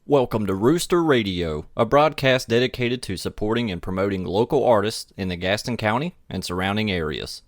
Welcome to Rooster Radio, a broadcast dedicated to supporting and promoting local artists in the Gaston County and surrounding areas.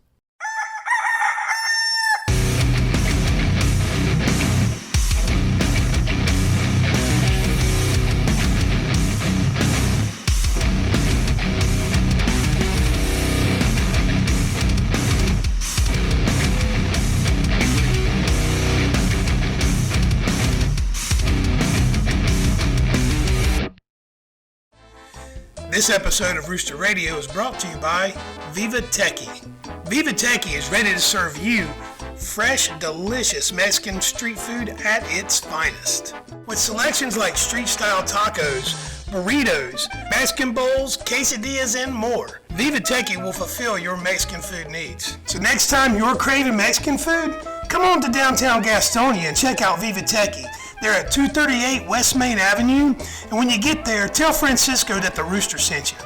This episode of Rooster Radio is brought to you by Viva Techie. Viva Techie is ready to serve you fresh, delicious Mexican street food at its finest. With selections like street-style tacos, burritos, Mexican bowls, quesadillas, and more, Viva Techie will fulfill your Mexican food needs. So next time you're craving Mexican food, come on to downtown Gastonia and check out Viva Techie. They're at 238 West Main Avenue, and when you get there, tell Francisco that the Rooster sent you.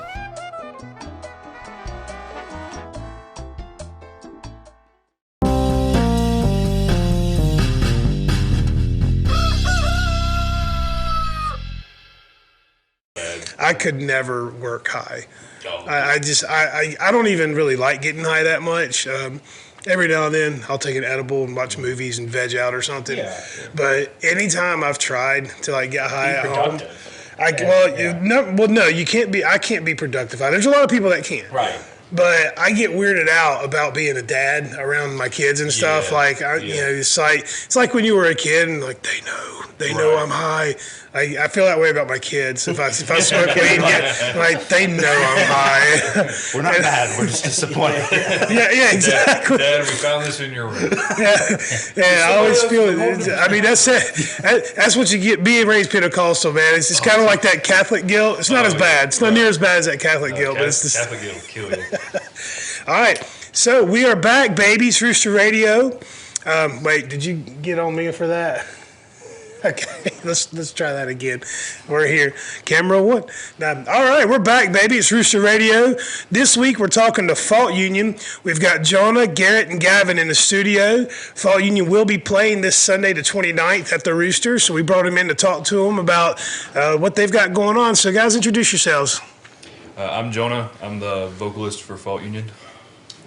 I could never work high. I don't even really like getting high that much. Every now and then, I'll take an edible and watch movies and veg out or something. Yeah. But anytime I've tried to get high at home, you can't be. I can't be productive. There's a lot of people that can. Right. But I get weirded out about being a dad around my kids and stuff. It's like when you were a kid and they know I'm high. I feel that way about my kids. If I smoke weed, they know I'm high. We're not mad. We're just disappointed. yeah, exactly. Dad, we found this in your room. Yeah. I always feel it. I mean, that's it. That's what you get being raised Pentecostal, man. It's kind of like that Catholic guilt. It's not as bad. It's not near as bad as that Catholic guilt. But it's Catholic guilt will kill you. All right. So we are back, babies. Rooster Radio. Wait, did you get on me for that? Okay, let's try that again. We're here. Camera one. All right, we're back, baby. It's Rooster Radio. This week we're talking to Fault Union. We've got Jonah, Garret, and Gavin in the studio. Fault Union will be playing this Sunday the 29th at the Rooster, so we brought them in to talk to them about what they've got going on. So guys, introduce yourselves. I'm Jonah. I'm the vocalist for Fault Union.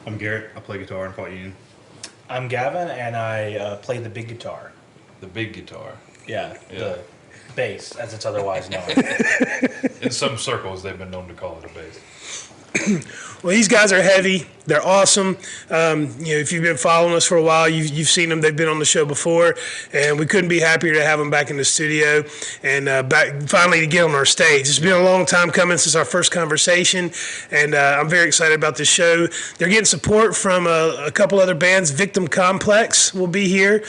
I'm Garret. I play guitar in Fault Union. I'm Gavin, and I play the big guitar. The big guitar. Yeah, the bass, as it's otherwise known. In some circles, they've been known to call it a bass. Well, these guys are heavy. They're awesome. If you've been following us for a while, you've seen them. They've been on the show before, and we couldn't be happier to have them back in the studio and finally to get on our stage. It's been a long time coming since our first conversation, and I'm very excited about this show. They're getting support from a couple other bands. Victim Complex will be here.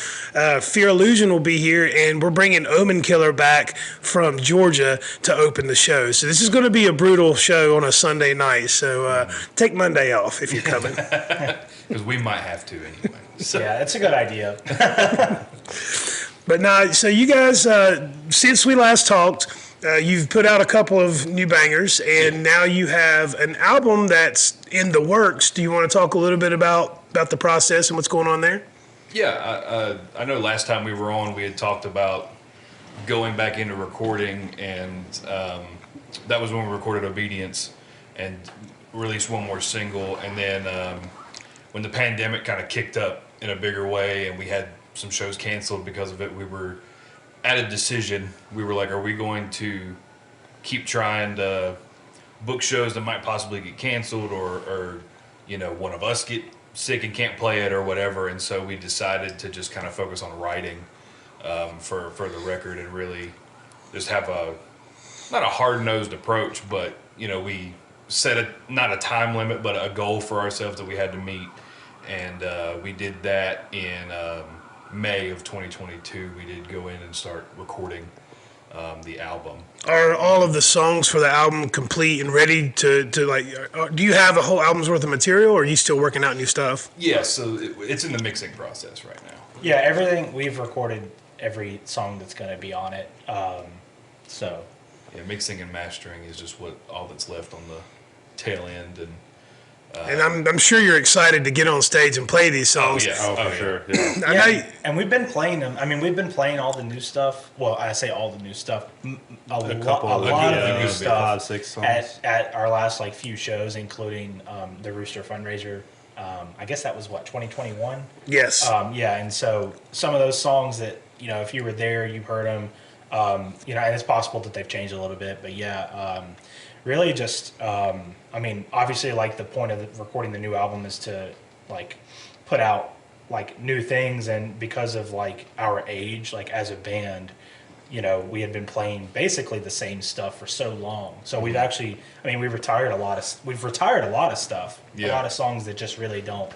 Fear Illusion will be here, and we're bringing Omen Killer back from Georgia to open the show. So this is going to be a brutal show on a Sunday night. So take Monday off if you're coming. Because we might have to anyway. So. Yeah, it's a good idea. But now, so you guys, since we last talked, you've put out a couple of new bangers, and now you have an album that's in the works. Do you want to talk a little bit about the process and what's going on there? Yeah, I know last time we were on, we had talked about going back into recording, and that was when we recorded Obedience and released one more single. And then when the pandemic kind of kicked up in a bigger way and we had some shows canceled because of it, we were at a decision. We were like, are we going to keep trying to book shows that might possibly get canceled, or one of us get sick and can't play it or whatever? And so we decided to just kind of focus on writing for the record and really just have not a hard-nosed approach, but we set not a time limit, but a goal for ourselves that we had to meet. And we did that in May of 2022. We did go in and start recording the album. Are all of the songs for the album complete and ready to do you have a whole album's worth of material, or are you still working out new stuff? Yeah, so it's in the mixing process right now. Yeah, everything, we've recorded every song that's going to be on it. Yeah, mixing and mastering is just all that's left on the tail end, and And I'm sure you're excited to get on stage and play these Oh songs. yeah, Oh, for sure. Yeah. I know you- and we've been playing them. I mean, we've been playing all the new stuff. Well, I say all the new stuff. A lot of the new stuff 5-6 songs. at our last few shows, including the Rooster fundraiser. I guess that was 2021. yes. Yeah, and so some of those songs that if you were there, you heard them. And it's possible that they've changed a little bit, but yeah, really just. I mean, obviously, the point of recording the new album is to put out new things, and because of our age, as a band, we had been playing basically the same stuff for so long. So we've actually, we've retired a lot of stuff, a lot of songs that just really don't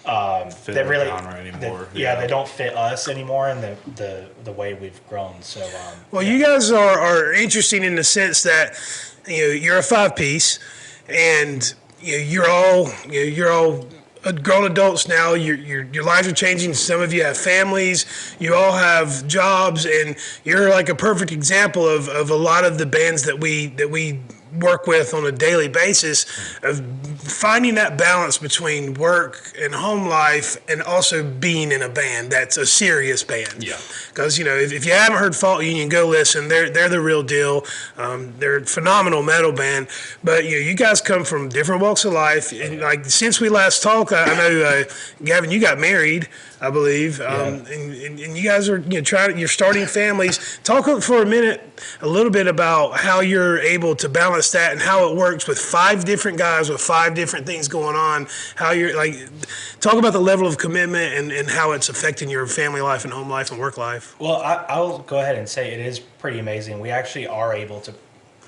Fit that the really genre anymore. they don't fit us anymore and the way we've grown. So Well, you guys are interesting in the sense that you're a 5-piece, and you're all grown adults now. Your lives are changing. Some of you have families. You all have jobs, and you're like a perfect example of a lot of the bands that we work with on a daily basis, of finding that balance between work and home life, and also being in a band that's a serious band. Yeah. Because if you haven't heard Fault Union, go listen. They're the real deal. They're a phenomenal metal band. But you guys come from different walks of life. And since we last talked, I know Gavin, you got married, I believe, and you guys are you're starting families. Talk for a minute, a little bit about how you're able to balance that and how it works with 5 different guys with 5 different things going on. How you're talk about the level of commitment and how it's affecting your family life and home life and work life. well, I'll go ahead and say it is pretty amazing. We actually are able to,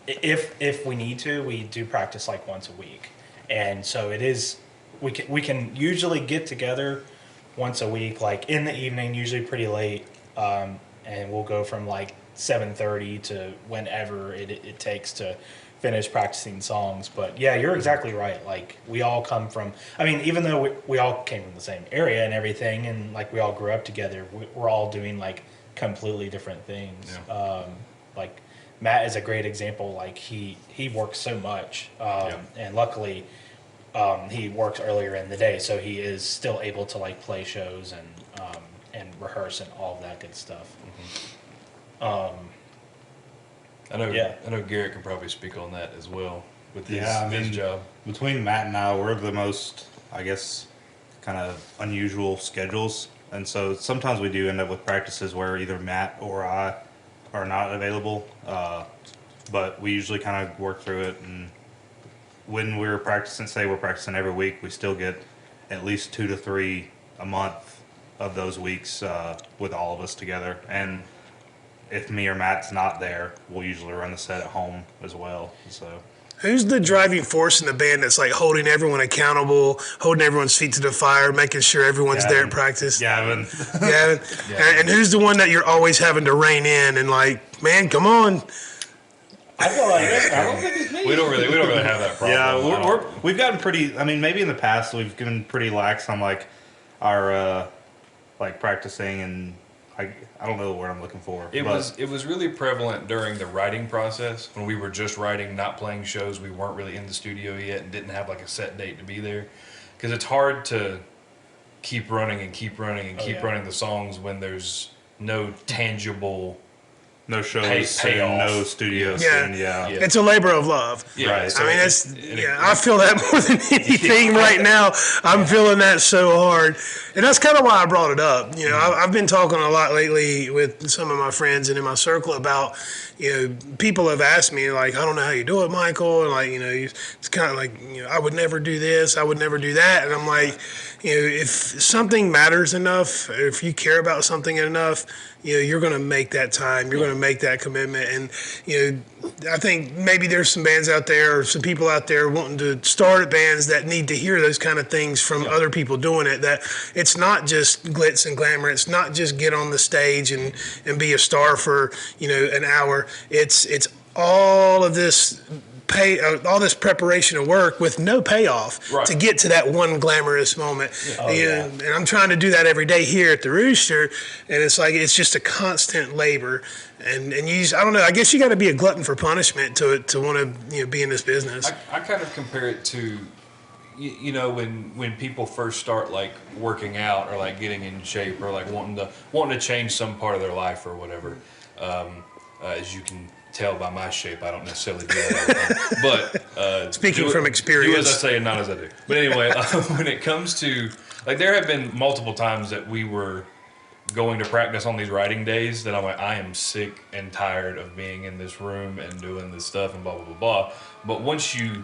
if we need to, we do practice once a week, and so it is. We can usually get together once a week, in the evening, usually pretty late, and we'll go from 7:30 to whenever it takes to finish practicing songs. But yeah, you're exactly right. We all come from, even though we all came from the same area and everything, and we all grew up together, we're all doing completely different things. Yeah. Matt is a great example. He works so much, and luckily he works earlier in the day, so he is still able to play shows and rehearse and all of that good stuff. I know. Yeah. I know Garrett can probably speak on that as well with his, Yeah, his job. Between Matt and I, we're the most, I guess, kind of unusual schedules. And so sometimes we do end up with practices where either Matt or I are not available. But we usually kind of work through it. And when we're practicing, say we're practicing every week, we still get at least 2 to 3 a month of those weeks with all of us together. And if me or Matt's not there, we'll usually run the set at home as well. So Who's the driving force in the band that's holding everyone accountable, holding everyone's feet to the fire, making sure everyone's there at practice? Gavin. Gavin. And who's the one that you're always having to rein in and man, come on. I feel I don't think it's me. We don't really have that problem. Yeah, we've gotten pretty. Maybe in the past we've been pretty lax on our practicing, and I don't know the word I'm looking for. It was really prevalent during the writing process when we were just writing, not playing shows. We weren't really in the studio yet and didn't have a set date to be there, because it's hard to keep running and keep running and keep running the songs when there's no tangible. No shows, payoff. and no studios. Yeah. It's a labor of love. Yeah, Right. so I feel that more than anything right now. I'm feeling that so hard. And that's kind of why I brought it up. I've been talking a lot lately with some of my friends and in my circle about, people have asked me, I don't know how you do it, Michael. And, it's kind of I would never do this, I would never do that. And I'm if something matters enough, if you care about something enough, you're going to make that time. You're going to make that commitment. And, I think maybe there's some bands out there or some people out there wanting to start bands that need to hear those kind of things from other people doing it, that it's not just glitz and glamour. It's not just get on the stage and be a star for, an hour. It's all of this all this preparation and work with no payoff to get to that one glamorous moment. And I'm trying to do that every day here at the Rooster, and it's just a constant labor. And I don't know, I guess you got to be a glutton for punishment to want to be in this business. I kind of compare it to, you know, when people first start like working out or like getting in shape or like wanting to change some part of their life or whatever, as you can tell by my shape, I don't necessarily do that all the time. But Speaking from do experience, as I say and not as I do. But anyway, when it comes to like, there have been multiple times that we were going to practice on these writing days that I'm like, I am sick and tired of being in this room and doing this stuff and blah blah blah blah. But once you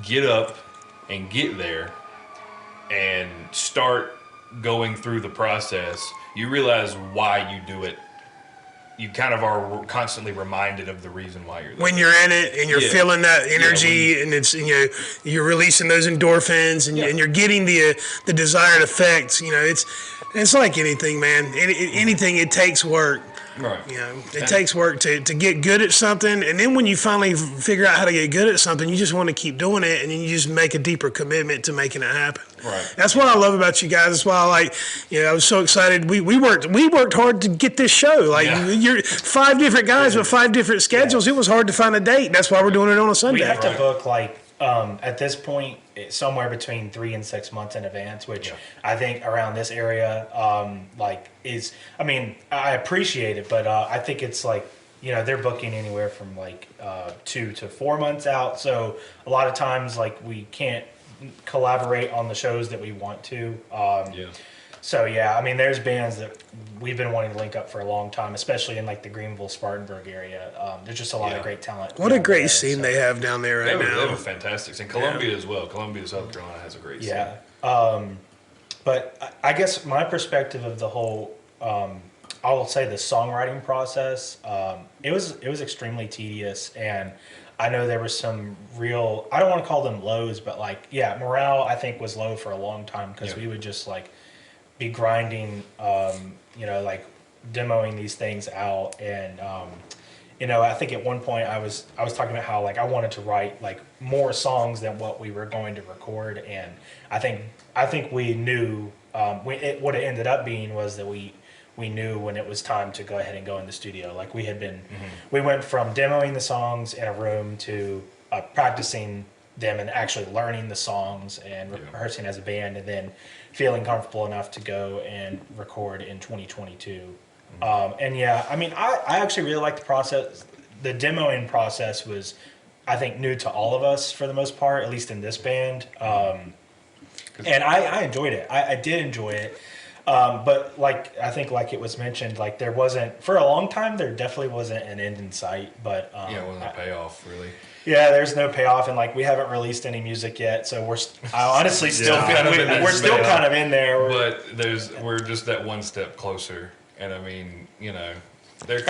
get up and get there and start going through the process, you realize why you do it. You kind of are constantly reminded of the reason why you're there. when you're in it and you're Yeah. feeling that energy, when- and it's you're releasing those endorphins, and, Yeah. and you're getting the desired effects. It's like anything, man. Anything, it takes work. Right. It takes work to get good at something, and then when you finally figure out how to get good at something, you just want to keep doing it, and then you just make a deeper commitment to making it happen. Right. That's what I love about you guys. That's why I was so excited. We worked hard to get this show. Like, Yeah. you're 5 different guys with 5 different schedules. It was hard to find a date. That's why we're doing it on a Sunday. We have to book at this point somewhere between 3 and 6 months in advance, which I think around this area is. I mean, I appreciate it, but I think it's like, they're booking anywhere from 2 to 4 months out. So a lot of times we can't collaborate on the shows that we want to. So I mean, there's bands that we've been wanting to link up for a long time, especially in the Greenville, Spartanburg area. There's just a lot of great talent. What a down great there, scene so- they have down there right They now. have a fantastic scene. Columbia as well. Columbia, South Carolina has a great scene. Yeah. But I guess my perspective of the whole, I will say the songwriting process, it was extremely tedious, and I know there was some real, I don't want to call them lows, but morale I think was low for a long time because we would just be grinding, demoing these things out, and I think at one point I was talking about how I wanted to write more songs than what we were going to record, and I think we knew what it ended up being was that we knew when it was time to go ahead and go in the studio. We had been, we went from demoing the songs in a room to practicing them and actually learning the songs and rehearsing as a band, and then feeling comfortable enough to go and record in 2022. I mean, I actually really like the process. The demoing process was, I think, new to all of us for the most part, at least in this band. And I enjoyed it. I did enjoy it. But I think it was mentioned, there wasn't, for a long time, there definitely wasn't an end in sight. But it wasn't a payoff, really. Yeah, there's no payoff, and we haven't released any music yet, so I honestly still feel kind of in that we're still space. kind of in there. But we're just that one step closer, and I mean, And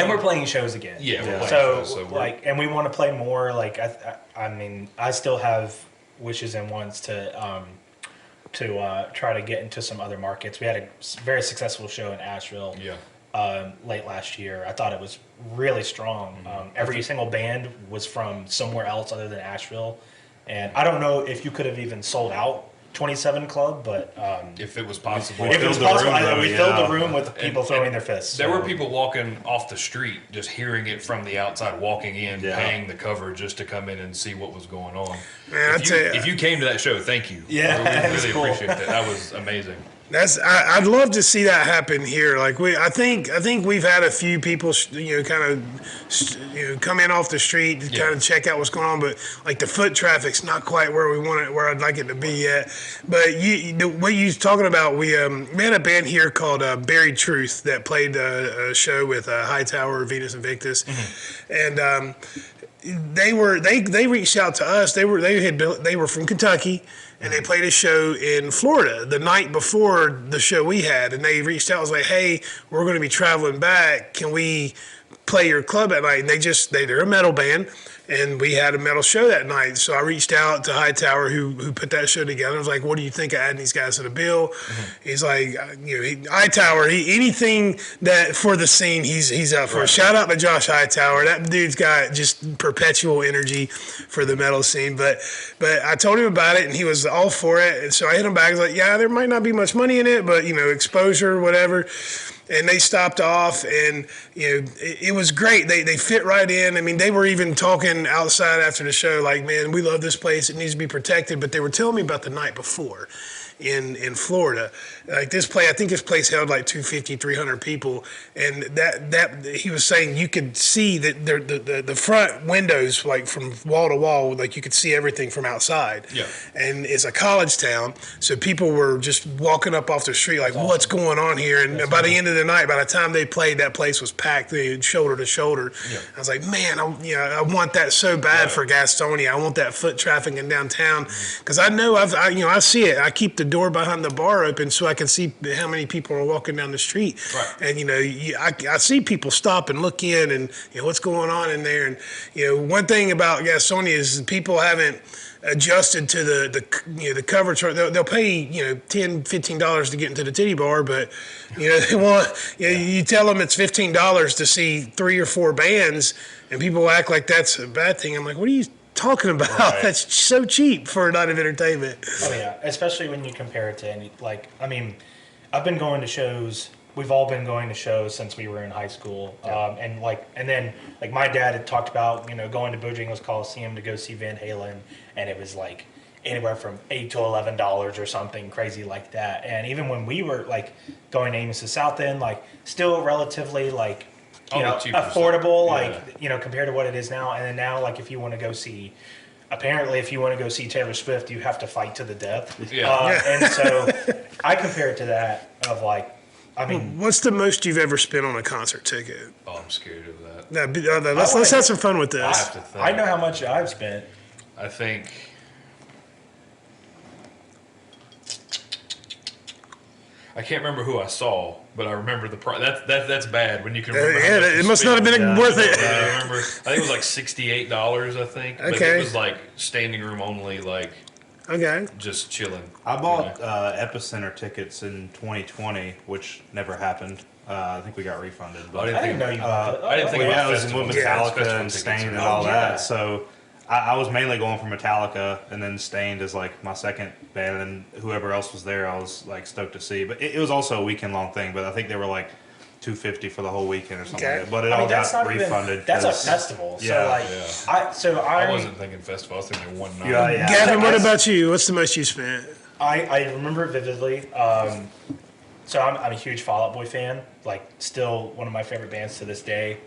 we're playing shows again. Yeah, we're playing So, shows, so we're- and we want to play more. I mean, I still have wishes and wants to try to get into some other markets. We had a very successful show in Asheville. Late last year. I thought it was really strong. Every single band was from somewhere else other than Asheville, and I don't know if you could have even sold out 27 Club, but if it was possible. if it was filled the possible, room, though, we filled the room with people And- throwing their fists. There so. were people walking off the street, just hearing it from the outside, walking in, paying the cover just to come in and see what was going on. Man, If you came to that show, thank you. Yeah, we that was really cool. appreciate that. That was amazing. I'd love to see that happen here. I think we've had a few people, come in off the street to kind of check out what's going on, but the foot traffic's not quite where we want it, where I'd like it to be yet. But what you was talking about, we had a band here called Buried Truth that played a show with Hightower, Venus Invictus, and they reached out to us. They were from Kentucky. And they played a show in Florida the night before the show we had. And they reached out and was like, hey, we're going to be traveling back. Can we play your club at night? And they're a metal band. And we had a metal show that night. So I reached out to Hightower, who put that show together. I was like, what do you think of adding these guys to the bill? He's like, Hightower, anything that for the scene, he's up for. Right. Shout out to Josh Hightower. That dude's got just perpetual energy for the metal scene. But I told him about it, and he was all for it. And so I hit him back. I was like, yeah, there might not be much money in it, but, exposure, whatever. and they stopped off, and it was great. They fit right in. I mean, they were even talking outside after the show, like, man, we love this place. It needs to be protected. But they were telling me about the night before in Florida. Like this place, I think this place held like 250, 300 people, and that he was saying you could see that the front windows, like from wall to wall, like you could see everything from outside. Yeah. And it's a college town, so people were just walking up off the street like, what's going on here? And by the end of the night, by the time they played, that place was packed, shoulder to shoulder. Yeah. I was like, man, I want that so bad for Gastonia. I want that foot traffic in downtown because I know I see it. I keep the door behind the bar open so I can see how many people are walking down the street. Right. And I see people stop and look in and what's going on in there. And one thing about Gastonia is people haven't adjusted to the cover chart. They'll pay $10-15 to get into the titty bar, but they want you tell them it's $15 to see 3 or 4 bands, and people act like that's a bad thing. I'm like, what are you talking about? Right. That's so cheap for a night of entertainment. Oh yeah, especially when you compare it to I've been going to shows. We've all been going to shows since we were in high school, and then my dad had talked about going to Bojangles Coliseum to go see Van Halen, and it was like anywhere from $8 to $11 or something crazy like that. And even when we were going to Amos's South End, still relatively affordable, compared to what it is now. And then now, if you want to go see. Apparently, if you want to go see Taylor Swift, you have to fight to the death. Yeah. And so I compare it to that of what's the most you've ever spent on a concert ticket? Oh, I'm scared of that. No, let's have some fun with this. I have to think. I know how much I've spent. I think. I can't remember who I saw, but I remember the price. That's bad when you can remember. how much It you must not have spent. been worth it. I remember. I think it was like $68. I think. But Okay. it was standing room only, Okay. just chilling. I bought Epicenter tickets in 2020, which never happened. I think we got refunded. But I didn't know you bought it. I didn't think Well, about yeah, it was festivals. with Yeah, Metallica festival and tickets Stain are- and all yeah. that. So I was mainly going for Metallica, and then Stained as my second band, and whoever else was there, I was stoked to see. But it was also a weekend long thing. But I think they were $250 for the whole weekend or something. Okay. Like that. But it all that's got not refunded. Even, that's a 'cause- festival. Yeah. I wasn't thinking festival. I was thinking one night. Yeah. Gavin, what about you? What's the most you spent? I remember it vividly. So I'm a huge Fall Out Boy fan. Still one of my favorite bands to this day.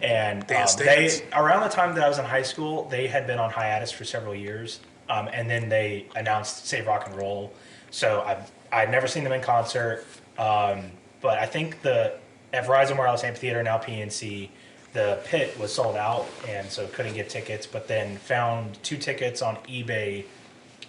And they around the time that I was in high school, they had been on hiatus for several years, and then they announced Save Rock and Roll. So I'd never seen them in concert, but I think at Verizon Wireless Amphitheater, now PNC, the pit was sold out, and so couldn't get tickets. But then found 2 tickets on eBay.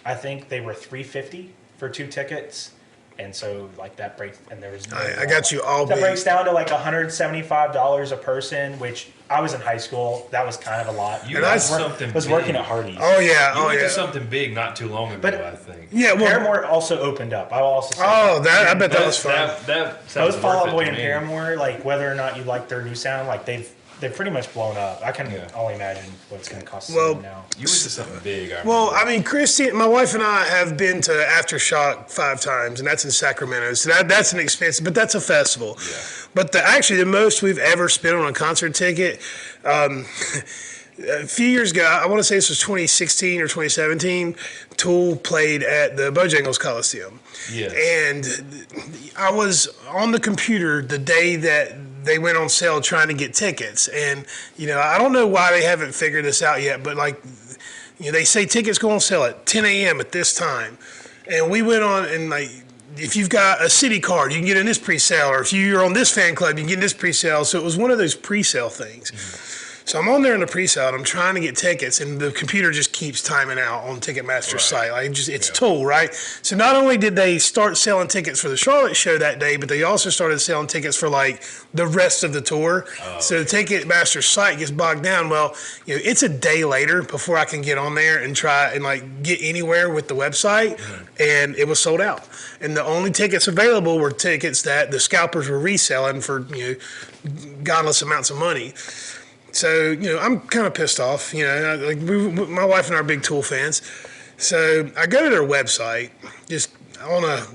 I think they were $350 for 2 tickets. And so that breaks, and there was no I got you all that big. breaks down to $175 a person, which I was in high school. That was kind of a lot. You And got I something. was big. working at Hardee's. Oh yeah. You Oh went yeah. to something big not too long ago, But- I think. Yeah. Well. Paramore also opened up. I will also say Oh, I bet that was fun. That sounds both Fall worth Out it Boy to and me. Paramore, whether or not you like their new sound, they've pretty much blown up. I can only imagine what it's going to cost Well, them now. You went to something big. Well, I mean, Christy, my wife and I have been to Aftershock 5 times, and that's in Sacramento. So that's an expensive, but that's a festival. Yeah. But actually, the most we've ever spent on a concert ticket, a few years ago, I want to say this was 2016 or 2017, Tool played at the Bojangles Coliseum. Yes. And I was on the computer the day that they went on sale trying to get tickets. And, I don't know why they haven't figured this out yet, but they say tickets go on sale at 10 a.m. at this time. And we went on and if you've got a city card, you can get in this pre-sale, or if you're on this fan club, you can get in this pre-sale. So it was one of those pre-sale things. Mm-hmm. So I'm on there in the pre-sale, and I'm trying to get tickets, and the computer just keeps timing out on Ticketmaster's site. It's Tool, right? So not only did they start selling tickets for the Charlotte show that day, but they also started selling tickets for the rest of the tour. So the Ticketmaster's site gets bogged down. Well, it's a day later before I can get on there and try and get anywhere with the website, and it was sold out. And the only tickets available were tickets that the scalpers were reselling for godless amounts of money. So, I'm kind of pissed off. My wife and I are big Tool fans. So I go to their website, just on a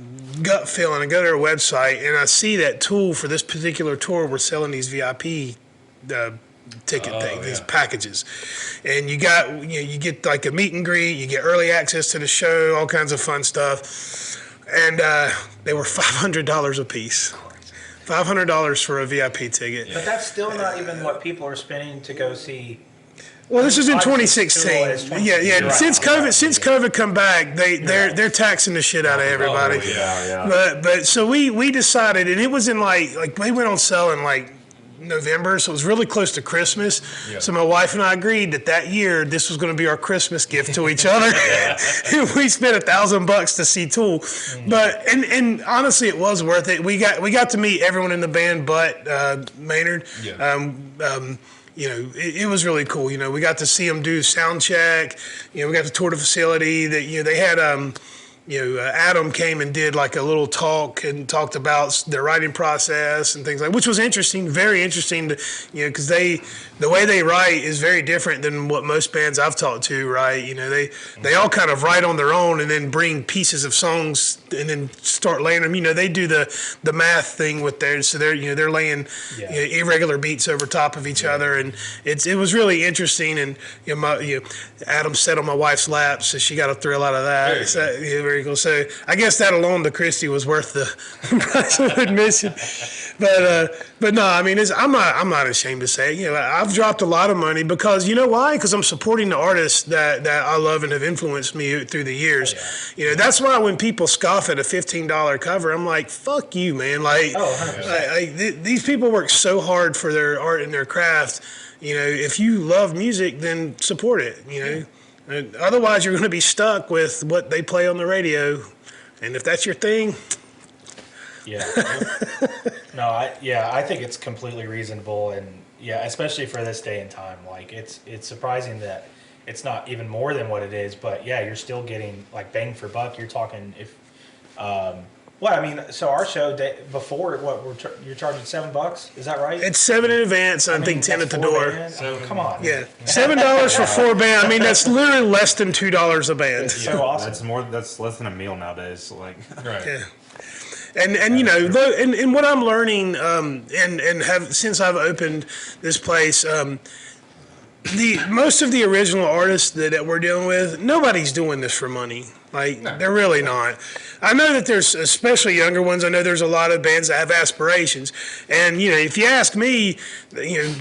gut feeling. I go to their website and I see that Tool for this particular tour were selling these VIP ticket things, these packages, and you get like a meet and greet, you get early access to the show, all kinds of fun stuff, and they were $500 a piece. $500 for a VIP ticket. But that's still not even what people are spending to go see. Well, this is in Obviously, 2016. Tool is Yeah. right. Since COVID come back, they're taxing the shit out of everybody. But so we decided, and it was in like we went on sale in like November, so it was really close to Christmas. Yeah. So my wife and I agreed that year this was going to be our Christmas gift to each other. We spent $1,000 to see Tool, but and honestly, it was worth it. We got to meet everyone in the band, but Maynard. Yeah. It was really cool. We got to see them do sound check. We got to tour the facility. That they had. Adam came and did like a little talk and talked about their writing process and things which was interesting, very interesting to, because the way they write is very different than what most bands I've talked to, right? They all kind of write on their own and then bring pieces of songs and then start laying them. They do the math thing with theirs, so they're laying irregular beats over top of each other, and it was really interesting. And Adam sat on my wife's lap, so she got a thrill out of that. Very cool. So I guess that alone to Christy was worth the price of admission. But no, I mean, I'm not ashamed to say, I've dropped a lot of money because, why? Because I'm supporting the artists that I love and have influenced me through the years. That's why when people scoff at a $15 cover, I'm like, fuck you, man. These people work so hard for their art and their craft. If you love music, then support it, Otherwise, you're going to be stuck with what they play on the radio. And if that's your thing. Yeah. No, I think it's completely reasonable. And especially for this day and time, like it's surprising that it's not even more than what it is. But you're still getting like bang for buck. You're talking so our show before you're charging $7, is that right? It's $7 in advance. I think 10 at the door. So come on. Yeah, $7 for 4 bands. I mean, that's literally less than $2 a band. It's so awesome. That's less than a meal nowadays. Right. Yeah. And what I'm learning, and have since I've opened this place, most of the original artists that we're dealing with, nobody's doing this for money. They're really not. I know that there's, especially younger ones, I know there's a lot of bands that have aspirations. And, if you ask me,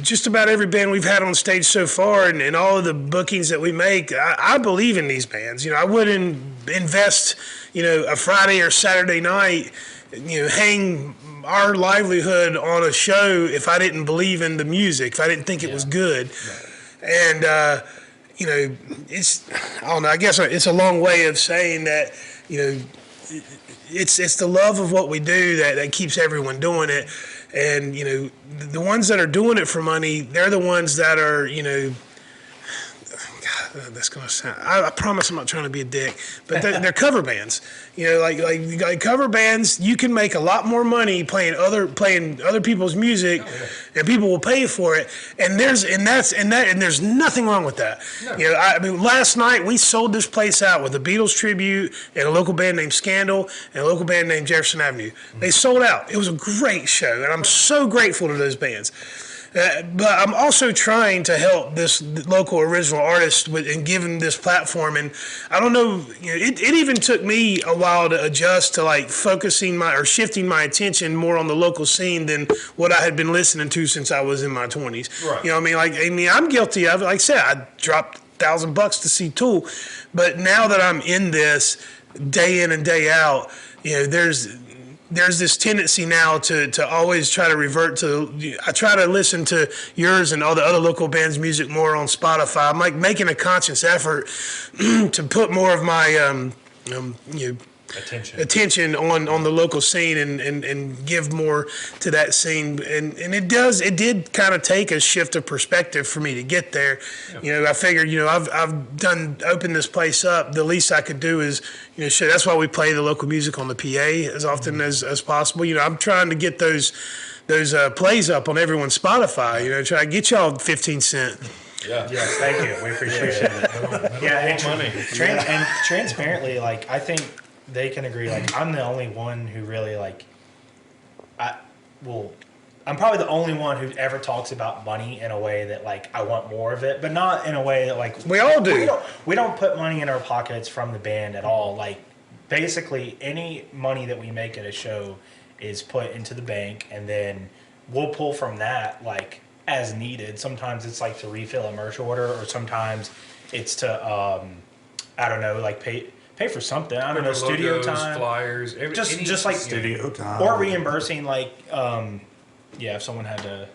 just about every band we've had on stage so far and all of the bookings that we make, I believe in these bands. I wouldn't invest, a Friday or Saturday night, hang our livelihood on a show if I didn't believe in the music, if I didn't think it was good. Right. And, it's, I don't know, I guess it's a long way of saying that, it's the love of what we do that keeps everyone doing it. And, the ones that are doing it for money, they're the ones that are, God, that's going to sound, I promise I'm not trying to be a dick, but they're cover bands. Like cover bands, you can make a lot more money playing other people's music, and people will pay for it. And there's nothing wrong with that. No. Last night we sold this place out with a Beatles tribute and a local band named Scandal and a local band named Jefferson Avenue. They sold out. It was a great show, and I'm so grateful to those bands. But I'm also trying to help this local original artist and give him this platform. And I don't know, it even took me a while to adjust to shifting my attention more on the local scene than what I had been listening to since I was in my 20s. Right. I'm guilty of it. Like I said, I dropped $1,000 to see Tool, but now that I'm in this day in and day out, there's this tendency now to always try to revert to. I try to listen to yours and all the other local bands' music more on Spotify. I'm like making a conscious effort to put more of my attention on the local scene and give more to that scene. And it did kind of take a shift of perspective for me to get there. I figured, I've opened this place up. The least I could do is, that's why we play the local music on the PA as often as possible. I'm trying to get those plays up on everyone's Spotify, try to get y'all 15 cents. Yeah. Yes, thank you. We appreciate it. And transparently, I think they can agree. Like, I'm the only one who really I'm probably the only one who ever talks about money in a way that like I want more of it, but not in a way that like We all do. We don't put money in our pockets from the band at all. Like, basically any money that we make at a show is put into the bank, and then we'll pull from that like as needed. Sometimes it's like to refill a merch order, or sometimes it's to I don't know, like pay for something. I don't know, studio Logos, time, flyers, just like Studio time. or reimbursing like if someone had to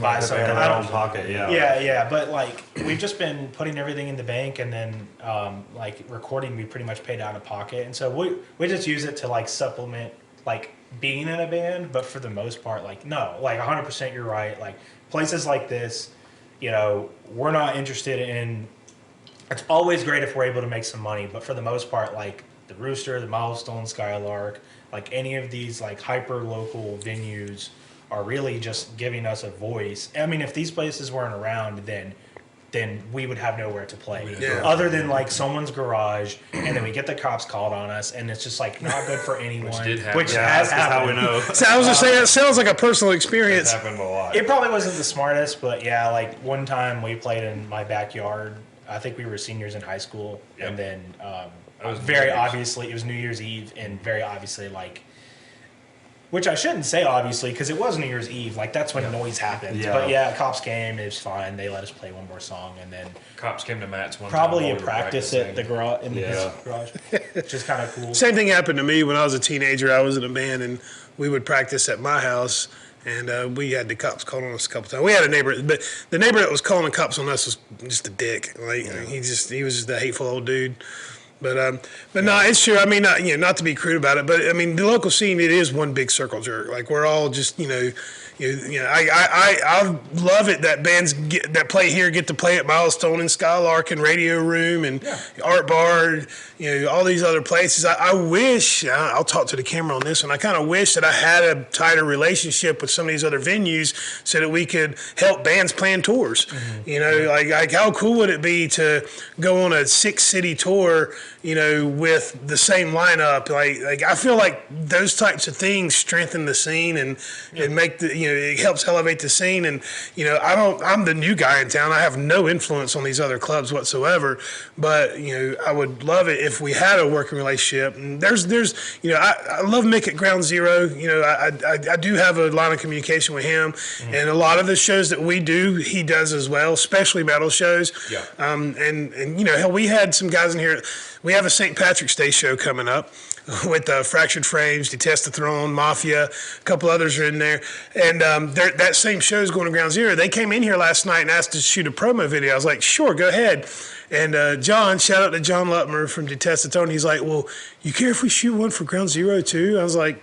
buy Pay something out of I their don't- own pocket, yeah. yeah, but like we've just been putting everything in the bank, and then like recording we pretty much paid out of pocket, and so we just use it to like supplement like being in a band. But for the most part, like no, like 100% you're right. Like places like this, we're not interested in. It's always great if we're able to make some money, but for the most part, like the Rooster, the Milestone, Skylark, like any of these like hyper local venues are really just giving us a voice. I mean, if these places weren't around, then we would have nowhere to play. Yeah. Other than like someone's garage, and then we get the cops called on us, and it's just like not good for anyone. did happen. Which Yeah, has that's how we happened. know. So I was just saying, that sounds like a personal experience. It's happened a lot. It probably wasn't the smartest, but yeah, like one time we played in my backyard. I think we were seniors in high school, Yep. and then was very New Year's. obviously it was New Year's Eve, and very obviously like, which I shouldn't say obviously because it was New Year's Eve. Like that's when noise happens. Yeah. But yeah, cops came. It was fine. They let us play one more song, and then Cops came to Matt's one probably time a while we were practice at the practicing. garage, which is kind of cool. Same thing happened to me when I was a teenager. I was in a band, and we would practice at my house, and we had the cops called on us a couple times. We had a neighbor, but the neighbor that was calling the cops on us was just a dick. Like he was just a hateful old dude. But no, it's true. I mean, not to be crude about it, but I mean, the local scene, it is one big circle jerk. Like we're all just, I love it that bands that play here get to play at Milestone and Skylark and Radio Room and Art Bar, all these other places. I wish, I'll talk to the camera on this one, I kind of wish that I had a tighter relationship with some of these other venues so that we could help bands plan tours. Like how cool would it be to go on a 6-city tour, with the same lineup? Like I feel like those types of things strengthen the scene and make it helps elevate the scene. And I'm the new guy in town. I have no influence on these other clubs whatsoever. But I would love it if we had a working relationship. And there's I love Mick at Ground Zero. I do have a line of communication with him, and a lot of the shows that we do, he does as well, especially metal shows. Yeah. Hell, we had some guys in here. We have a St. Patrick's Day show coming up with Fractured Frames, Detest the Throne, Mafia, a couple others are in there. And that same show is going to Ground Zero. They came in here last night and asked to shoot a promo video. I was like, sure, go ahead. And John, shout out to John Lutmer from Detest the Throne. He's like, well, you care if we shoot one for Ground Zero too? I was like,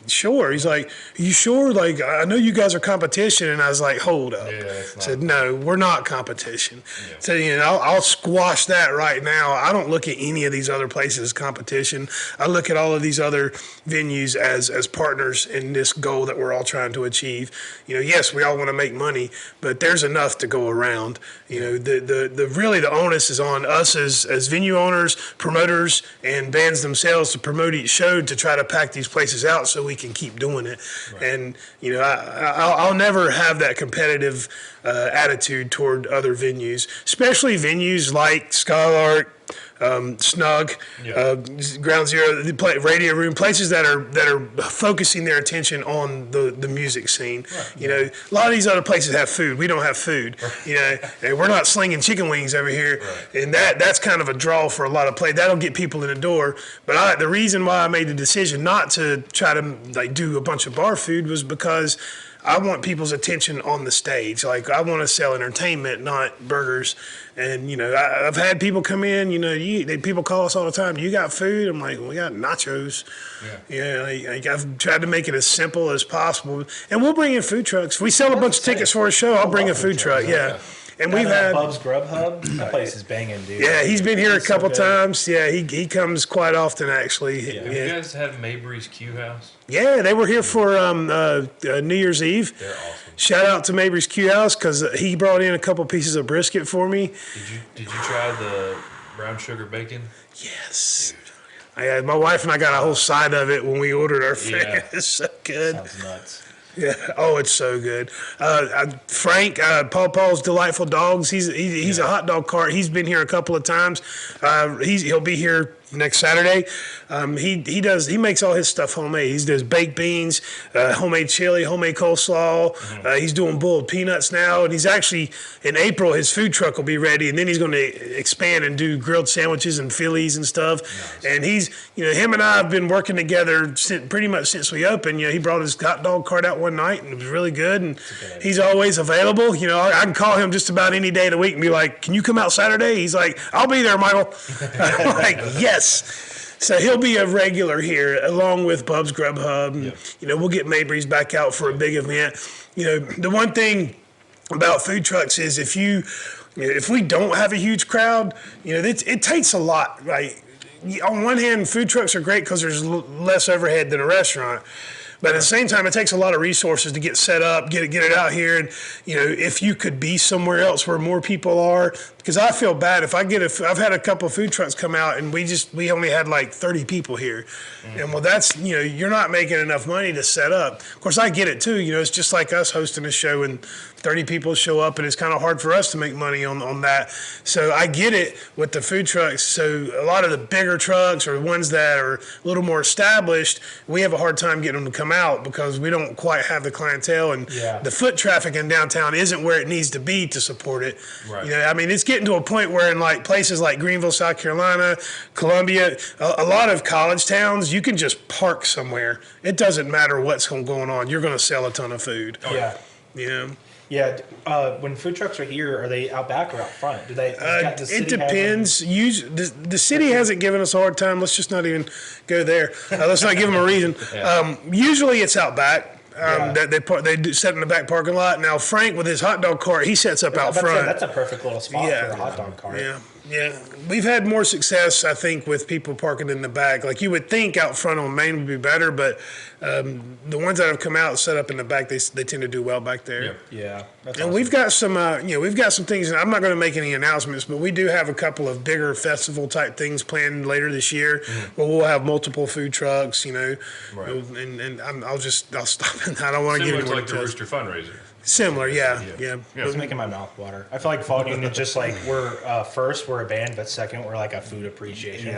sure. He's like, are you sure? Like, I know you guys are competition. And I was like, hold up. I said, no, we're not competition. Yeah. So, I'll squash that right now. I don't look at any of these other places as competition. I look at all of these other venues as partners in this goal that we're all trying to achieve. Yes, we all want to make money, but there's enough to go around. The onus is on us as venue owners, promoters, and bands themselves to promote each show to try to pack these places out so we can keep doing it. Right. And I'll never have that competitive attitude toward other venues, especially venues like Skylark, Snug, Ground Zero, Radio Room, places that are focusing their attention on the music scene. Right. A lot of these other places have food. We don't have food. Right. And we're not slinging chicken wings over here, right. And that's kind of a draw for a lot of play. That'll get people in the door. But the reason why I made the decision not to try to do a bunch of bar food was because I want people's attention on the stage. Like, I want to sell entertainment, not burgers. And, I've had people come in, people call us all the time, you got food? I'm like, we got nachos. Yeah. I've tried to make it as simple as possible. And we'll bring in food trucks. If we sell a bunch of tickets for a show, I'll bring a food truck. Yeah. And we've had Bub's Grub Hub. That place is banging, dude. Yeah, he's been here a couple times. Yeah, he comes quite often, actually. Have you guys had Mabry's Q House? Yeah, they were here for New Year's Eve. They're awesome. Shout out to Mabry's Q House because he brought in a couple pieces of brisket for me. Did you try the brown sugar bacon? Yes. My wife and I got a whole side of it when we ordered our food. Yeah. It's so good. Sounds nuts. Yeah. Oh, it's so good. Frank, Paul's Delightful Dogs. He's a hot dog cart. He's been here a couple of times. He'll be here next Saturday. He makes all his stuff homemade. He does baked beans, homemade chili, homemade coleslaw. He's doing boiled peanuts now, and he's actually in April his food truck will be ready, and then he's going to expand and do grilled sandwiches and Phillies and stuff. Nice. And him and I have been working together pretty much since we opened. He brought his hot dog cart out one night, and it was really good. And he's always available. I can call him just about any day of the week and be like, "Can you come out Saturday?" He's like, "I'll be there, Michael." I'm like, "Yes." So he'll be a regular here, along with Bub's Grub Hub. And, we'll get Mabry's back out for a big event. The one thing about food trucks is if we don't have a huge crowd, it takes a lot. Like, on one hand, food trucks are great because there's less overhead than a restaurant. But at the same time, it takes a lot of resources to get set up, get it out here. And, if you could be somewhere else where more people are, because I feel bad if I've had a couple of food trucks come out and we only had like 30 people here. And well, that's, you're not making enough money to set up. Of course, I get it too. It's just like us hosting a show and 30 people show up, and it's kind of hard for us to make money on that. So I get it with the food trucks. So a lot of the bigger trucks or ones that are a little more established, we have a hard time getting them to come out because we don't quite have the clientele, and the foot traffic in downtown isn't where it needs to be to support it. Right. It's getting to a point where in like places like Greenville, South Carolina, Columbia, a lot of college towns, you can just park somewhere. It doesn't matter what's going on. You're going to sell a ton of food. When food trucks are here, are they out back or out front? Do they? It depends. The city hasn't given us a hard time. Let's just not even go there. Let's not give them a reason. Usually it's out back. They set in the back parking lot. Now Frank with his hot dog cart, he sets up out front. That's a perfect little spot for a hot dog cart. Yeah. We've had more success, I think, with people parking in the back. Like you would think out front on Main would be better, but the ones that have come out and set up in the back, they tend to do well back there. Yeah. That's and awesome. we've got some things, and I'm not going to make any announcements, but we do have a couple of bigger festival type things planned later this year where we'll have multiple food trucks, and I'll stop and I don't want to give you like the Rooster fundraiser. Similar, yeah. It's making my mouth water. I feel like Fall Union, just like we're first, we're a band, but second, we're like a food appreciation.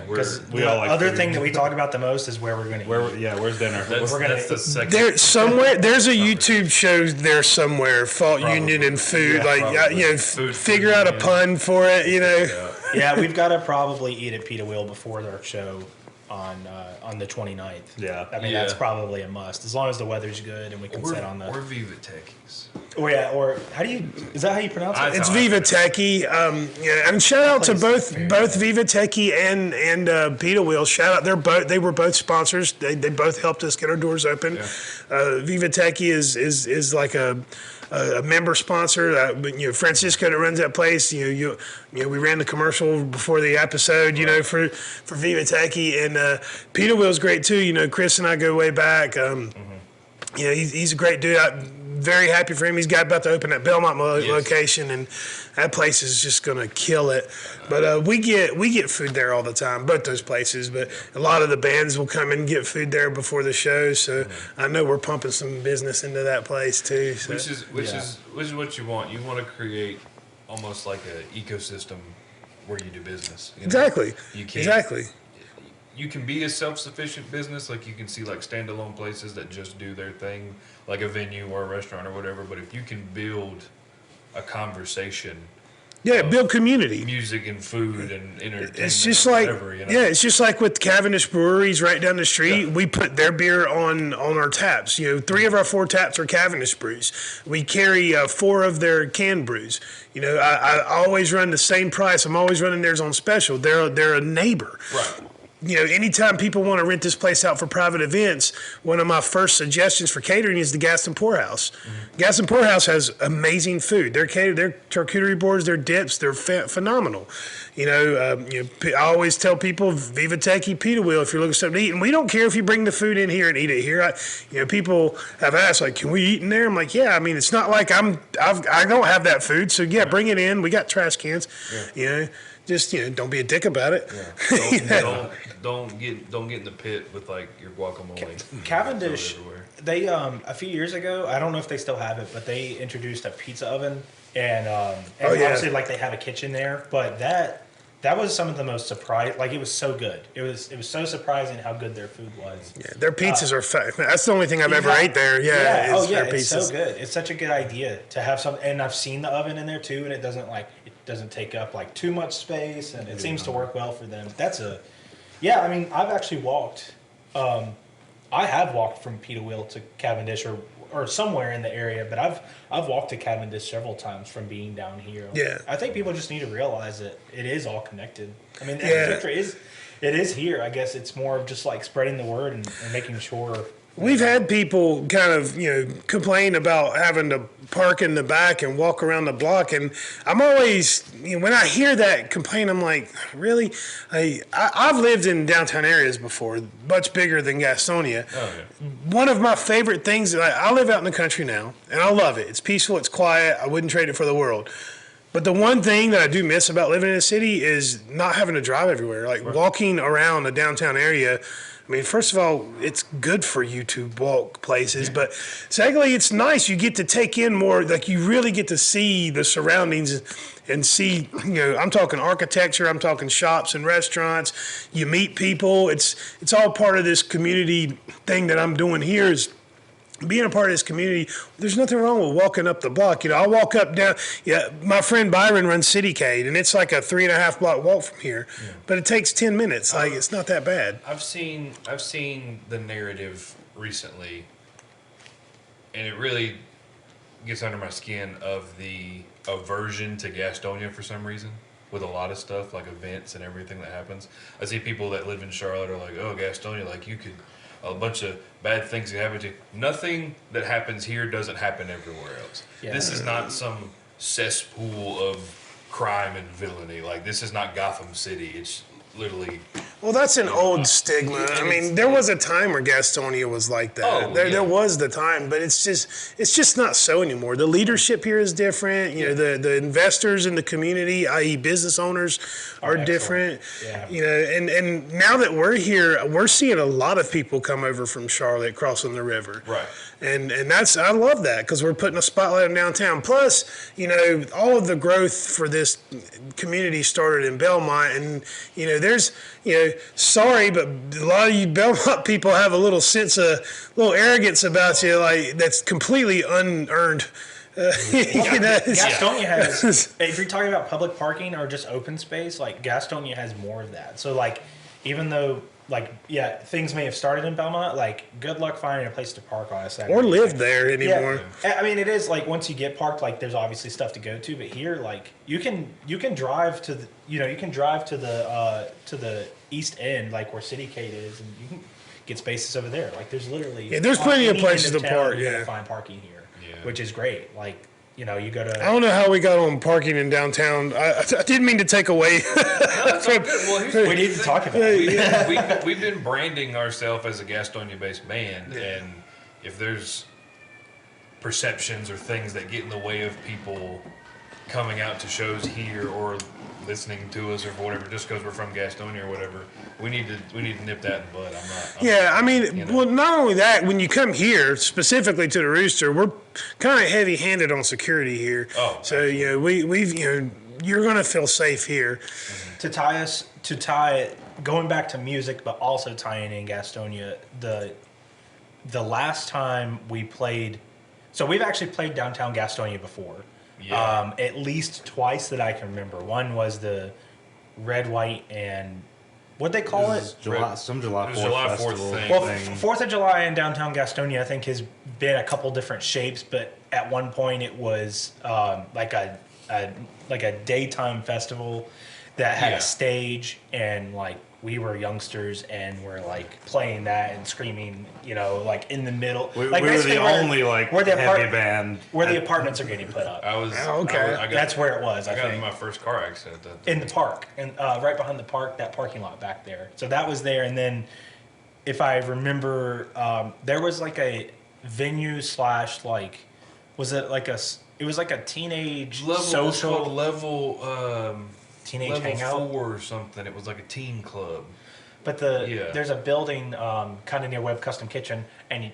Because the other thing that we talk about the most is where we're going to eat. Where's dinner? That's the second. There's a YouTube show there somewhere, Fault Union and food. Figure out a pun for it, Yeah, we've got to probably eat at Pita Wheel before our show on the 29th. Yeah. That's probably a must, as long as the weather's good and we can sit on the... Or Viva Techies. Or is that how you pronounce it? It's Viva Techie. And shout out to both Viva Techie and Pita Wheel. Shout out, they were both sponsors. They both helped us get our doors open. Yeah. Viva Techie is like a member sponsor. Francisco that runs that place. We ran the commercial before the episode. For Viva Techie, and Pita Wheel's great too. Chris and I go way back. He's a great dude. I'm very happy for him. He's got about to open that Belmont location, and that place is just going to kill it. But we get food there all the time, both those places. But a lot of the bands will come and get food there before the show, so I know we're pumping some business into that place too. So. Which is what you want. You want to create almost like an ecosystem where you do business. Exactly. Exactly. You can be a self-sufficient business, like you can see like standalone places that just do their thing, like a venue or a restaurant or whatever. But if you can build a conversation, build community, music and food and entertainment. It's just like it's just like with Cavendish Breweries right down the street. Yeah. We put their beer on our taps. 3 of our 4 taps are Cavendish brews. We carry 4 of their canned brews. I always run the same price. I'm always running theirs on special. They're a neighbor. Right. Anytime people want to rent this place out for private events, one of my first suggestions for catering is the Gaston Poorhouse. Gaston Poorhouse has amazing food. Their charcuterie boards, their dips, they're phenomenal. I always tell people, Viva Techie, Pita Wheel, if you're looking for something to eat. And we don't care if you bring the food in here and eat it here. People have asked, like, can we eat in there? I'm like, yeah. It's not like I don't have that food. So, bring it in. We got trash cans, Just don't be a dick about it. Don't get in the pit with like your guacamole. Cavendish, Everywhere. they a few years ago, I don't know if they still have it, but they introduced a pizza oven, and Oh, yeah. obviously like they have a kitchen there, but that was some of the most like it was so good. It was so surprising how good their food was. Yeah, their pizzas are that's the only thing I've ever ate there. Yeah. Is their It's pizzas. so good. It's such a good idea to have some, and I've seen the oven in there too, and it doesn't take up like too much space, and it seems to work well for them. I mean, I've actually walked. I have walked from Pita Wheel to Cavendish or somewhere in the area, but I've walked to Cavendish several times from being down here. Yeah. I think people just need to realize that it is all connected. I mean, the Yeah. infrastructure is here. I guess it's more of just like spreading the word and making sure. We've had people kind of, complain about having to park in the back and walk around the block. And I'm always, when I hear that complaint, I'm like, really? I've lived in downtown areas before, much bigger than Gastonia. Oh, yeah. One of my favorite things, I live out in the country now, and I love it. It's peaceful, it's quiet. I wouldn't trade it for the world. But the one thing that I do miss about living in a city is not having to drive everywhere. Like walking around the downtown area. I mean, first of all, it's good for you to walk places, but secondly, it's nice. You get to take in more, like you really get to see the surroundings and see, I'm talking architecture, I'm talking shops and restaurants. You meet people. It's all part of this community thing that I'm doing here is being a part of this community. There's nothing wrong with walking up the block. I walk up down. Yeah, my friend Byron runs CityCade, and it's like a 3.5 block walk from here, but it takes 10 minutes. Like it's not that bad. I've seen the narrative recently, and it really gets under my skin of the aversion to Gastonia for some reason. With a lot of stuff like events and everything that happens, I see people that live in Charlotte are like, "Oh, Gastonia, like you could." A bunch of bad things that happen to you. Nothing that happens here doesn't happen everywhere else. Yeah. This is not some cesspool of crime and villainy. Like, this is not Gotham City. It's literally... Well, that's an old stigma. I mean, there was a time where Gastonia was like that. Oh, there yeah. was the time, but it's just not so anymore. The leadership here is different. The investors in the community, i.e., business owners, are different. Yeah. And now that we're here, we're seeing a lot of people come over from Charlotte crossing the river. Right. And I love that because we're putting a spotlight on downtown. Plus, all of the growth for this community started in Belmont, and there's sorry, but a lot of you Belmont people have a little arrogance about you, like that's completely unearned. Gastonia has, if you're talking about public parking or just open space, like Gastonia has more of that. So like, even though things may have started in Belmont, like good luck finding a place to park on a Saturday. Or live there anymore. Yeah. I mean, it is like once you get parked, like there's obviously stuff to go to, but here, like you can drive to the to the east end, like where CityCade is, and you can get spaces over there. Like there's literally there's plenty of any places end of to town, park. you can Yeah. find parking here, Yeah. which is great. Like you go to. I don't know how we got on parking in downtown. I didn't mean to take away. We need to talk about it. We've been branding ourselves as a Gastonia-based band, and if there's perceptions or things that get in the way of people coming out to shows here or listening to us or whatever, just because we're from Gastonia or whatever, we need to nip that in the bud. Well, not only that, when you come here specifically to the Rooster, we're kind of heavy-handed on security here. Oh, so you're gonna feel safe here. To tie going back to music, but also tying in Gastonia, the last time we played, so we've actually played downtown Gastonia before. Yeah. At least twice that I can remember. One was the red, white, and what'd they call it? July It 4th was July 4th festival thing. Well, thing. 4th of July in downtown Gastonia, I think, has been a couple different shapes, but at one point it was like a daytime festival that had Yeah. a stage, and like we were youngsters and we're like playing that and screaming, like in the middle. We like were basically the only heavy band where the apartments are getting put up. That's where it was. I got in think. my first car accident. In the park, and right behind the park, that parking lot back there. So that was there, and then, if I remember, there was like a venue / like, was it like it was like a teenage Level, social. Level. teenage level hangout. 4 or something. It was like a teen club. But Yeah. there's a building kind of near Web Custom Kitchen, and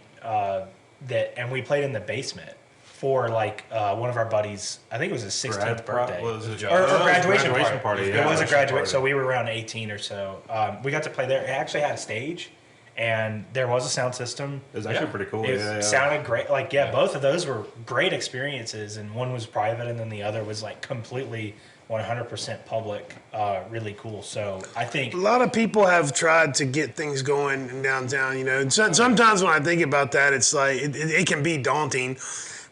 we played in the basement for like one of our buddies. I think it was his 16th birthday. What was it? Or graduation Graduation party. party, It yeah. was a Graduation graduate, party. so we were around 18 or so. We got to play there. It actually had a stage, and there was a sound system. It was actually pretty cool. It sounded great. Like, both of those were great experiences, and one was private, and then the other was like completely 100% public. Really cool. So I think A lot of people have tried to get things going in downtown, you know. And sometimes when I think about that, it's like it can be daunting,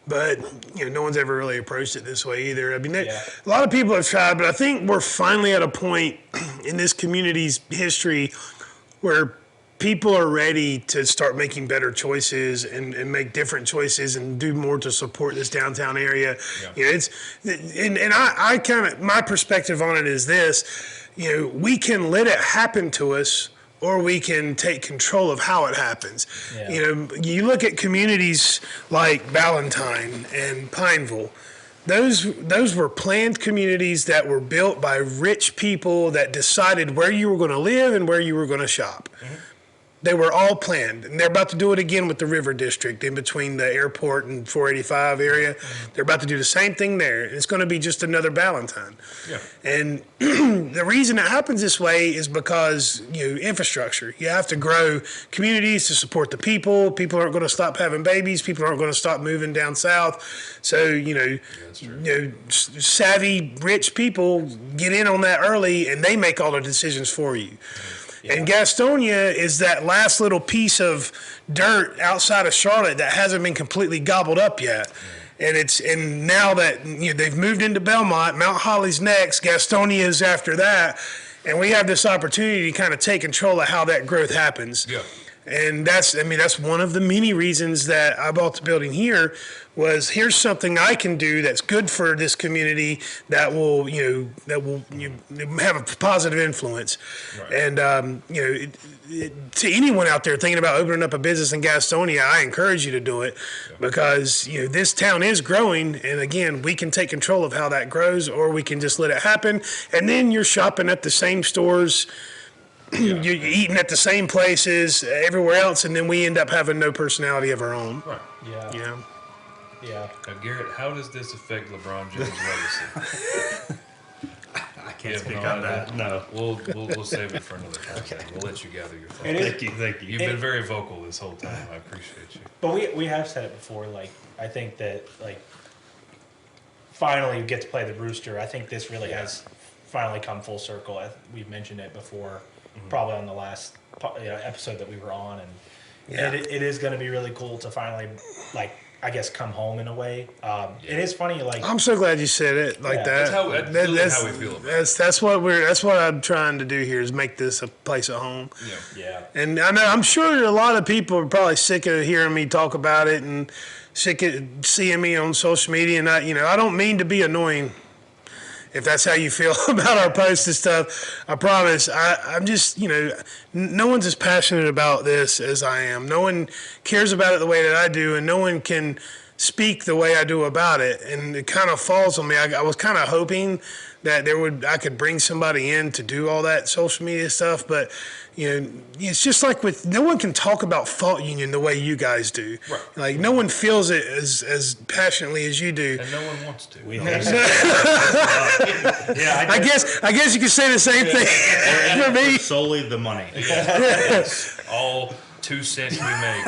but you know, no one's ever really approached it this way either. I mean, a lot of people have tried, but I think we're finally at a point in this community's history where people are ready to start making better choices and make different choices and do more to support this downtown area. You know, I kind of, my perspective on it is this, you know, we can let it happen to us, or we can take control of how it happens. Yeah. You know, you look at communities like Ballantyne and Pineville. Those were planned communities that were built by rich people that decided where you were going to live and where you were going to shop. They were all planned, and they're about to do it again with the River District in between the airport and 485 area. They're about to do the same thing there. It's going to be just another Ballantyne. Yeah. And the reason it happens this way is because, you know, infrastructure. You have to grow communities to support the people. People aren't going to stop having babies. People aren't going to stop moving down south. So, you know, savvy, rich people get in on that early, and they make all the decisions for you. Yeah. And Gastonia is that last little piece of dirt outside of Charlotte that hasn't been completely gobbled up yet. And now that, you know, they've moved into Belmont, Mount Holly's next, Gastonia is after that, and we have this opportunity to kind of take control of how that growth happens. Yeah. And that's one of the many reasons that I bought the building here. Was here's something I can do that's good for this community that will have a positive influence. Right. And you know, to anyone out there thinking about opening up a business in Gastonia, I encourage you to do it because, you know, this town is growing, and again, we can take control of how that grows, or we can just let it happen, and then you're shopping at the same stores. You're eating at the same places everywhere else, and then we end up having no personality of our own. Right. Yeah. You know? Yeah. Now, Garrett, how does this affect LeBron James' legacy? I can't speak on that. No. We'll save it for another time. Okay. We'll let you gather your thoughts. Thank you. You've been very vocal this whole time. I appreciate you. But we have said it before. Like, I think that, like, finally you get to play the Rooster. I think this really has finally come full circle. We've mentioned it before, probably on the last episode that we were on, and it is going to be really cool to finally, like, I guess, come home in a way. It is funny, like, I'm so glad you said it like that. That's how we feel about it. That's what I'm trying to do here is make this a place at home. Yeah. And I'm sure a lot of people are probably sick of hearing me talk about it and sick of seeing me on social media. And I don't mean to be annoying. If that's how you feel about our posts and stuff, I promise. I'm just, no one's as passionate about this as I am. No one cares about it the way that I do, and no one can speak the way I do about it. And it kind of falls on me. I was kind of hoping that I could bring somebody in to do all that social media stuff, but it's just like no one can talk about Fault Union the way you guys do. Right. Like, no one feels it as passionately as you do. And no one wants to. I guess you could say the same thing for me. Solely the money. Yes. All 2 cents we make.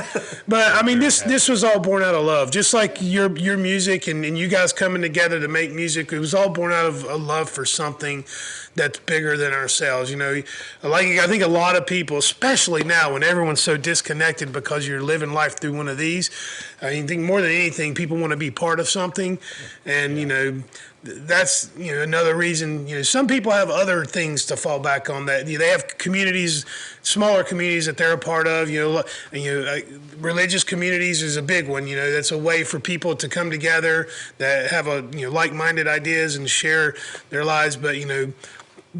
But I mean, this was all born out of love. Just like your music and you guys coming together to make music, it was all born out of a love for something that's bigger than ourselves. I think a lot of people, especially now when everyone's so disconnected because you're living life through one of these, I think more than anything, people want to be part of something. And, that's another reason. Some people have other things to fall back on. That they have communities, smaller communities that they're a part of. Religious communities is a big one. That's a way for people to come together that have like-minded ideas and share their lives. But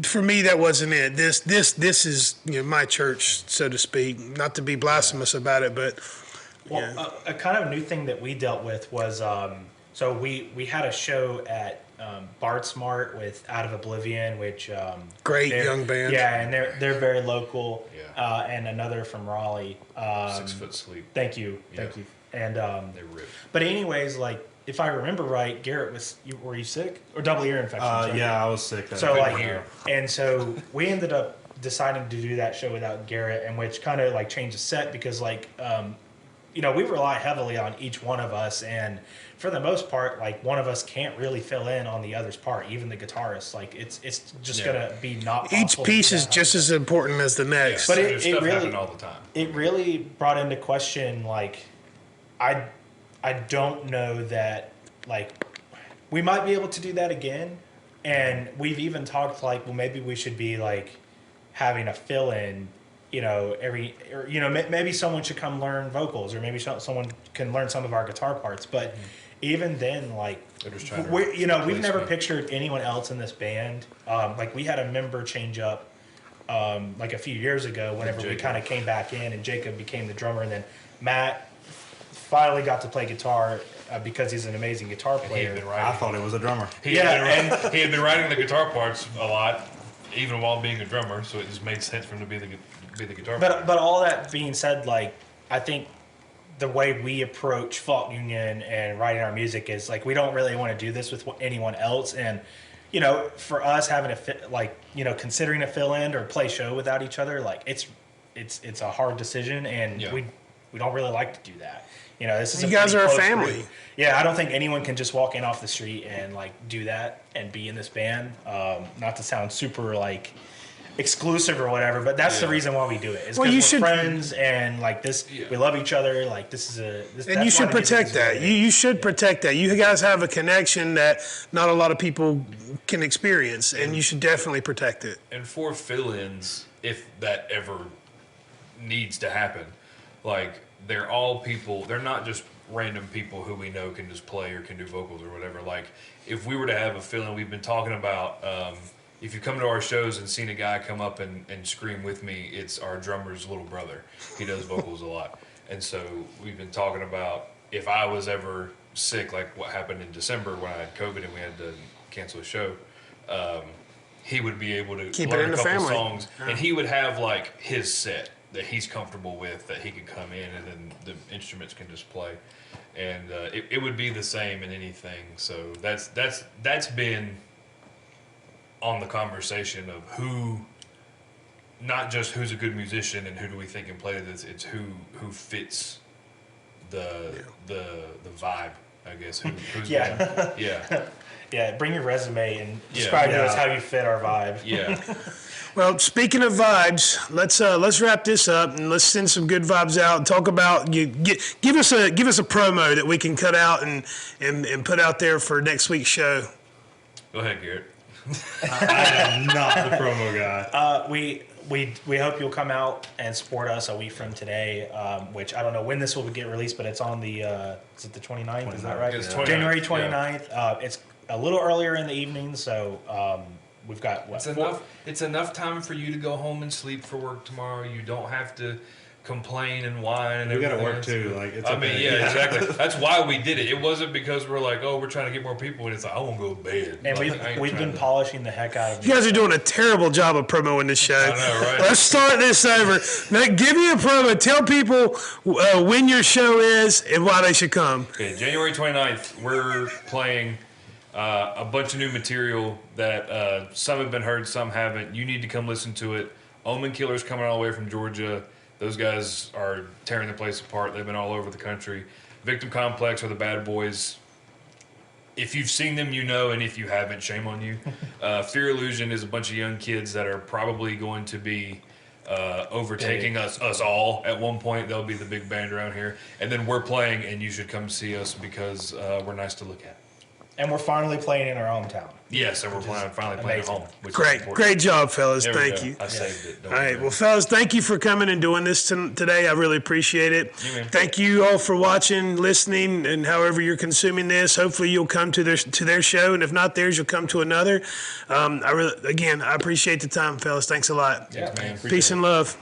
for me, that wasn't it. This is my church, so to speak. Not to be blasphemous about it, but a kind of new thing that we dealt with was so we had a show at Bart Smart with Out of Oblivion, which Great they're- young band. Yeah, and they're very local. Yeah. And another from Raleigh. 6 Foot Sleep. Thank you. Yeah. And They rip. but anyways, like if I remember right, Garrett were you sick or double ear infection? Right? Yeah, I was sick. So like, year. and so we ended up deciding to do that show without Garrett, and which kind of like changed the set because like, we rely heavily on each one of us, and for the most part, like one of us can't really fill in on the other's part, even the guitarist. Like it's just Yeah. gonna be not Each possible to piece do is that. just as important as the next. But There's it stuff really- happen all the time. It really brought into question like, I don't know that like we might be able to do that again, and we've even talked like, well, maybe we should be like having a fill-in, maybe someone should come learn vocals, or maybe someone can learn some of our guitar parts. But even then, like, They're just trying to we've replace never me. pictured anyone else in this band. Like we had a member change up like a few years ago whenever we Jacob. kind of came back in, and Jacob became the drummer, and then Matt finally got to play guitar because he's an amazing guitar He had player. been I writing. thought it was a drummer. He had been writing the guitar parts a lot, even while being a drummer. So it just made sense for him to be the guitar player. But all that being said, like I think the way we approach Fault Union and writing our music is like we don't really want to do this with anyone else, and for us having a fit, like considering a fill in or play show without each other, like it's a hard decision, and Yeah. we don't really like to do that. This is You guys pretty are a close family. group. Yeah, I don't think anyone can just walk in off the street and like do that and be in this band. Not to sound super like exclusive or whatever, but that's the Yeah. reason why we do it. It's Well, because you we're should- friends and like this, Yeah. we love each other. Like this is this, And that's you should why the music protect is that. what it You is. should protect that. You guys have a connection that not a lot of people can experience, and you should definitely protect it. And for fill-ins, if that ever needs to happen, like they're all people. They're not just random people who we know can just play or can do vocals or whatever. Like if we were to have a fill-in, we've been talking about. If you come to our shows and seen a guy come up and scream with me, it's our drummer's little brother. He does vocals a lot, and so we've been talking about if I was ever sick, like what happened in December when I had COVID and we had to cancel a show. He would be able to Keep it learn in a the couple family. songs, and he would have like his set that he's comfortable with that he could come in, and then the instruments can just play, and it would be the same in anything. So that's been on the conversation of who, not just who's a good musician and who do we think can play this. It's who fits the vibe, I guess. Who's Yeah. gonna- yeah. Yeah, bring your resume and Yeah. describe to Yeah. us how you fit our vibe. Yeah. Well, speaking of vibes, let's wrap this up and let's send some good vibes out and talk about give us a promo that we can cut out and put out there for next week's show. Go ahead, Garrett. I am not the promo guy. We hope you'll come out and support us a week from today, which I don't know when this will get released, but it's on the is it the 29th? Is that right? It's 29th, January yeah. 29th. It's a little earlier in the evening, so we've got what? It's enough time for you to go home and sleep for work tomorrow. You don't have to complain and whine and We got to everything work else. too. Like it's I mean, okay. yeah, exactly. That's why we did it. It wasn't because we're like, oh, we're trying to get more people, and it's like, I want to go to bed. And Like, I ain't we've trying been to- polishing the heck out of You guys are doing a terrible job of promoting this show. I know, right? Let's start this over. Now, give me a promo. Tell people when your show is and why they should come. Okay, January 29th, we're playing a bunch of new material that some have been heard, some haven't. You need to come listen to it. Omen Killer's coming all the way from Georgia. Those guys are tearing the place apart. They've been all over the country. Victim Complex are the bad boys. If you've seen them, you know, and if you haven't, shame on you. Fear Illusion is a bunch of young kids that are probably going to be overtaking us all at one point. They'll be the big band around here. And then we're playing, and you should come see us because we're nice to look at. And we're finally playing in our hometown. Yes, and we're finally playing at amazing. home. Which is Great, important. great job, fellas. There we Thank go. you. I saved it. Don't All right, worry. well, fellas, thank you for coming and doing this today. I really appreciate it. You, man. Thank you all for watching, listening, and however you're consuming this. Hopefully, you'll come to their show, and if not theirs, you'll come to another. I appreciate the time, fellas. Thanks a lot. Yeah, man. Peace and love.